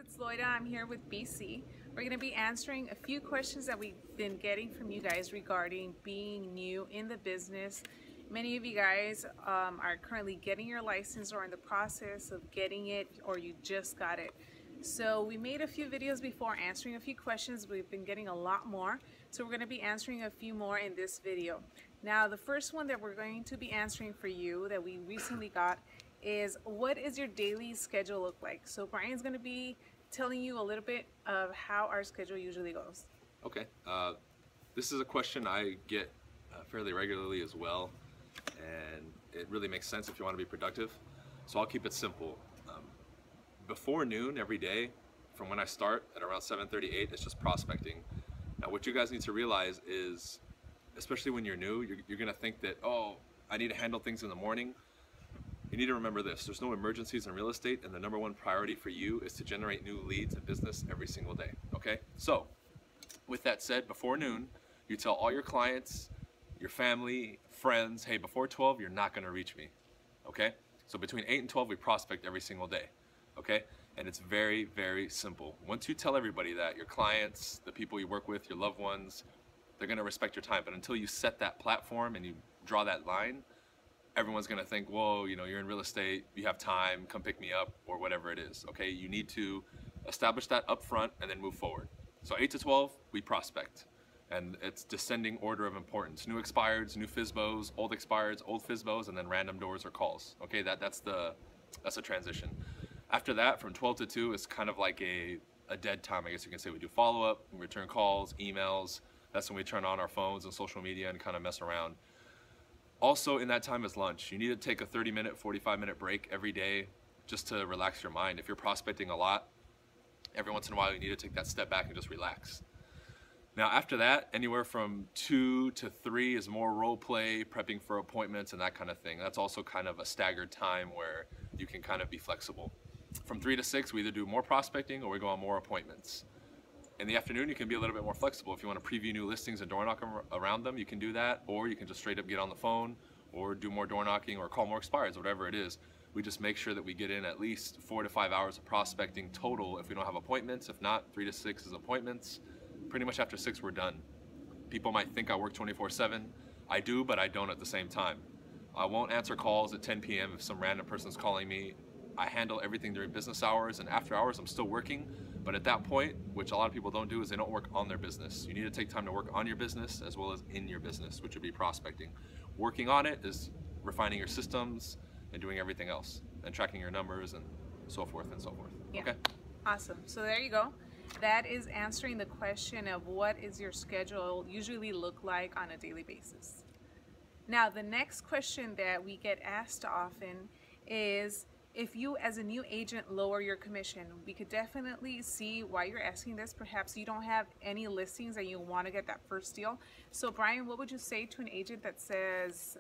it's Loida. I'm here with BC. We're going to be answering a few questions that we've been getting from you guys regarding being new in the business. Many of you guys are currently getting your license or in the process of getting it, or you just got it. So we made a few videos before answering a few questions. We've been getting a lot more, so we're going to be answering a few more in this video. Now, the first one that we're going to be answering for you that we recently got is, what is your daily schedule look like? So Brian's going to be telling you a little bit of how our schedule usually goes. Okay, this is a question I get fairly regularly as well, and it really makes sense if you want to be productive. So I'll keep it simple. Before noon every day, from when I start at around 7:38, it's just prospecting. Now, what you guys need to realize is, especially when you're new, you're going to think that, oh, I need to handle things in the morning. You need to remember this: there's no emergencies in real estate, and the number one priority for you is to generate new leads and business every single day. Okay, so with that said, before noon, you tell all your clients, your family, friends, hey, before 12 you're not going to reach me. Okay, so between 8 and 12 we prospect every single day. Okay, and it's very, very simple. Once you tell everybody that, your clients, the people you work with, your loved ones, they're going to respect your time. But until you set that platform and you draw that line, everyone's going to think, whoa, you know, you're in real estate, you have time, come pick me up, or whatever it is. Okay, you need to establish that up front and then move forward. So 8 to 12 we prospect, and it's descending order of importance: new expireds, new FSBOs, old expireds, old FSBOs, and then random doors or calls. Okay, that's a transition. After that, from 12 to 2 is kind of like a dead time, I guess you can say. We do follow-up, we return calls, emails. That's when we turn on our phones and social media and kind of mess around. Also in that time is lunch. You need to take a 30-minute, 45-minute break every day just to relax your mind. If you're prospecting a lot, every once in a while you need to take that step back and just relax. Now after that, anywhere from 2 to 3 is more role play, prepping for appointments and that kind of thing. That's also kind of a staggered time where you can kind of be flexible. From 3 to 6, we either do more prospecting or we go on more appointments. In the afternoon, you can be a little bit more flexible. If you want to preview new listings and door knock around them, you can do that, or you can just straight up get on the phone or do more door knocking or call more expireds, whatever it is. We just make sure that we get in at least 4 to 5 hours of prospecting total if we don't have appointments. If not, 3 to 6 is appointments. Pretty much after 6, we're done. People might think I work 24/7. I do, but I don't at the same time. I won't answer calls at 10 p.m. if some random person's calling me. I handle everything during business hours, and after hours I'm still working. But at that point, which a lot of people don't do, is they don't work on their business. You need to take time to work on your business as well as in your business, which would be prospecting. Working on it is refining your systems and doing everything else, and tracking your numbers and so forth and so forth. Yeah. Okay. Awesome. So there you go. That is answering the question of what is your schedule usually look like on a daily basis. Now, the next question that we get asked often is, if you as a new agent lower your commission. We could definitely see why you're asking this. Perhaps you don't have any listings and you want to get that first deal. So Brian, what would you say to an agent that says,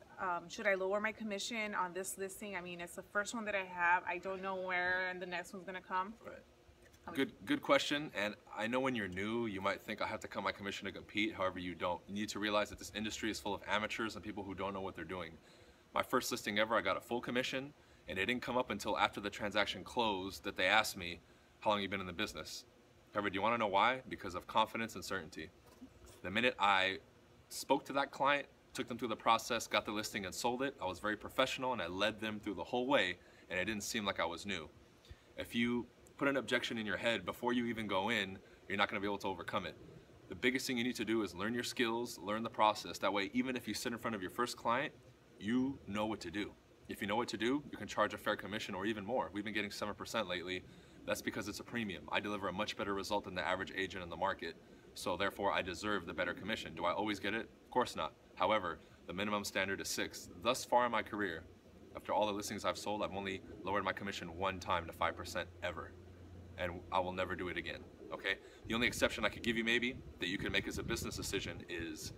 should I lower my commission on this listing? I mean, it's the first one that I have. I don't know where and the next one's going to come. Right. Good question. And I know when you're new, you might think I have to cut my commission to compete. However, you don't. You need to realize that this industry is full of amateurs and people who don't know what they're doing. My first listing ever, I got a full commission, and it didn't come up until after the transaction closed that they asked me, how long have you been in the business? However, do you want to know why? Because of confidence and certainty. The minute I spoke to that client, took them through the process, got the listing and sold it, I was very professional and I led them through the whole way, and it didn't seem like I was new. If you put an objection in your head before you even go in, you're not going to be able to overcome it. The biggest thing you need to do is learn your skills, learn the process. That way, even if you sit in front of your first client, you know what to do. If you know what to do, you can charge a fair commission or even more. We've been getting 7% lately. That's because it's a premium. I deliver a much better result than the average agent in the market. So therefore, I deserve the better commission. Do I always get it? Of course not. However, the minimum standard is 6. Thus far in my career, after all the listings I've sold, I've only lowered my commission 1 time to 5% ever. And I will never do it again. Okay? The only exception I could give you maybe that you can make as a business decision is,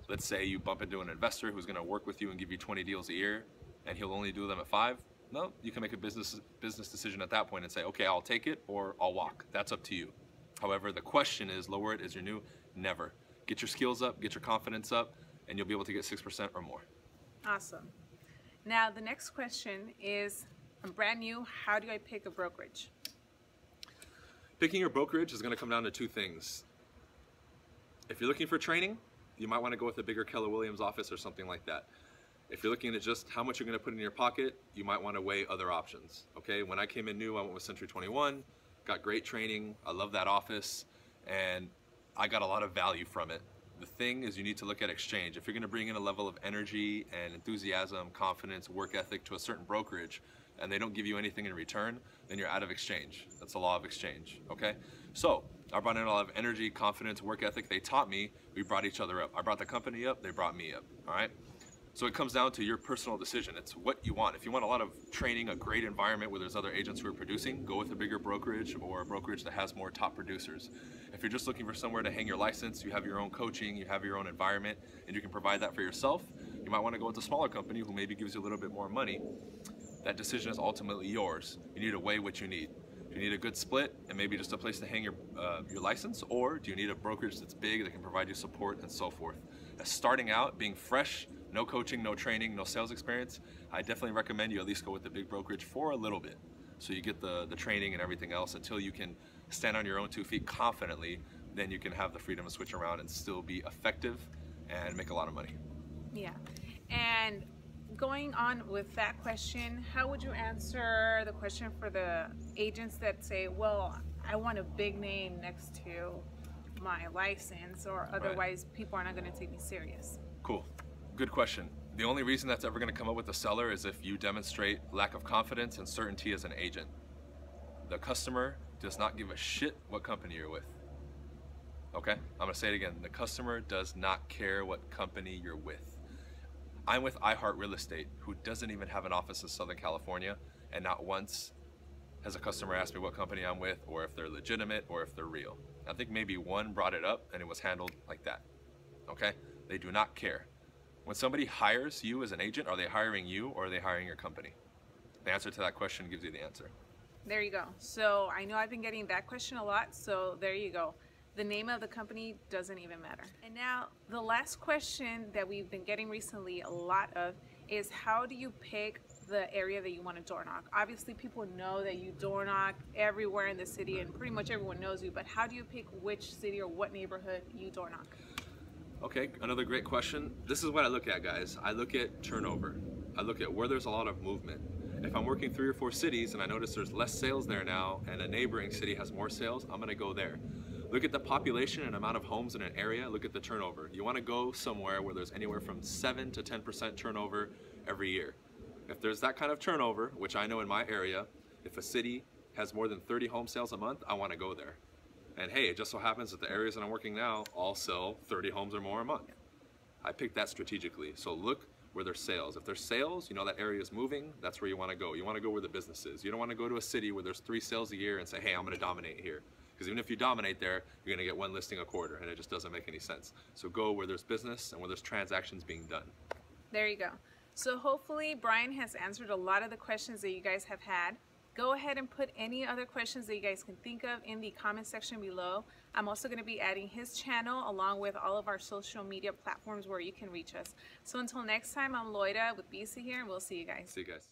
let's say you bump into an investor who's going to work with you and give you 20 deals a year, and he'll only do them at 5. No, you can make a business decision at that point and say, okay, I'll take it or I'll walk. That's up to you. However, the question is, lower it as you're new? Never. Get your skills up, get your confidence up, and you'll be able to get 6% or more. Awesome. Now, the next question is, I'm brand new, how do I pick a brokerage? Picking your brokerage is going to come down to two things. If you're looking for training, you might want to go with a bigger Keller Williams office or something like that. If you're looking at just how much you're going to put in your pocket, you might want to weigh other options. Okay, when I came in new, I went with Century 21, got great training. I love that office, and I got a lot of value from it. The thing is, you need to look at exchange. If you're going to bring in a level of energy and enthusiasm, confidence, work ethic to a certain brokerage, and they don't give you anything in return, then you're out of exchange. That's the law of exchange, okay? So I brought in a lot of energy, confidence, work ethic. They taught me, we brought each other up. I brought the company up, they brought me up, all right? So it comes down to your personal decision. It's what you want. If you want a lot of training, a great environment where there's other agents who are producing, go with a bigger brokerage or a brokerage that has more top producers. If you're just looking for somewhere to hang your license, you have your own coaching, you have your own environment, and you can provide that for yourself, you might want to go with a smaller company who maybe gives you a little bit more money. That decision is ultimately yours. You need to weigh what you need. Do you need a good split and maybe just a place to hang your license, or do you need a brokerage that's big that can provide you support and so forth? As starting out, being fresh, no coaching, no training, no sales experience, I definitely recommend you at least go with the big brokerage for a little bit. So you get the training and everything else until you can stand on your own 2 feet confidently, then you can have the freedom to switch around and still be effective and make a lot of money. Yeah, and going on with that question, how would you answer the question for the agents that say, well, I want a big name next to my license, or otherwise people are not going to take me serious? Cool. Good question. The only reason that's ever going to come up with the seller is if you demonstrate lack of confidence and certainty as an agent. The customer does not give a shit what company you're with. Okay? I'm going to say it again. The customer does not care what company you're with. I'm with iHeart Real Estate, who doesn't even have an office in Southern California, and not once has a customer asked me what company I'm with, or if they're legitimate, or if they're real. I think maybe one brought it up, and it was handled like that. Okay? They do not care. When somebody hires you as an agent, are they hiring you or are they hiring your company? The answer to that question gives you the answer. There you go. So I know I've been getting that question a lot, so there you go. The name of the company doesn't even matter. And now the last question that we've been getting recently a lot of is, how do you pick the area that you want to door knock? Obviously people know that you door knock everywhere in the city and pretty much everyone knows you, but how do you pick which city or what neighborhood you door knock? Okay, another great question. This is what I look at, guys. I look at turnover. I look at where there's a lot of movement. If I'm working 3 or 4 cities and I notice there's less sales there now and a neighboring city has more sales, I'm gonna go there. Look at the population and amount of homes in an area, look at the turnover. You wanna go somewhere where there's anywhere from 7 to 10% turnover every year. If there's that kind of turnover, which I know in my area, if a city has more than 30 home sales a month, I wanna go there. And hey, it just so happens that the areas that I'm working now all sell 30 homes or more a month. I picked that strategically. So look where there's sales. If there's sales, you know that area is moving, that's where you want to go. You want to go where the business is. You don't want to go to a city where there's 3 sales a year and say, hey, I'm going to dominate here. Because even if you dominate there, you're going to get 1 listing a quarter, and it just doesn't make any sense. So go where there's business and where there's transactions being done. There you go. So hopefully Brian has answered a lot of the questions that you guys have had. Go ahead and put any other questions that you guys can think of in the comment section below. I'm also going to be adding his channel along with all of our social media platforms where you can reach us. So until next time, I'm Loida with BC here, and we'll see you guys. See you guys.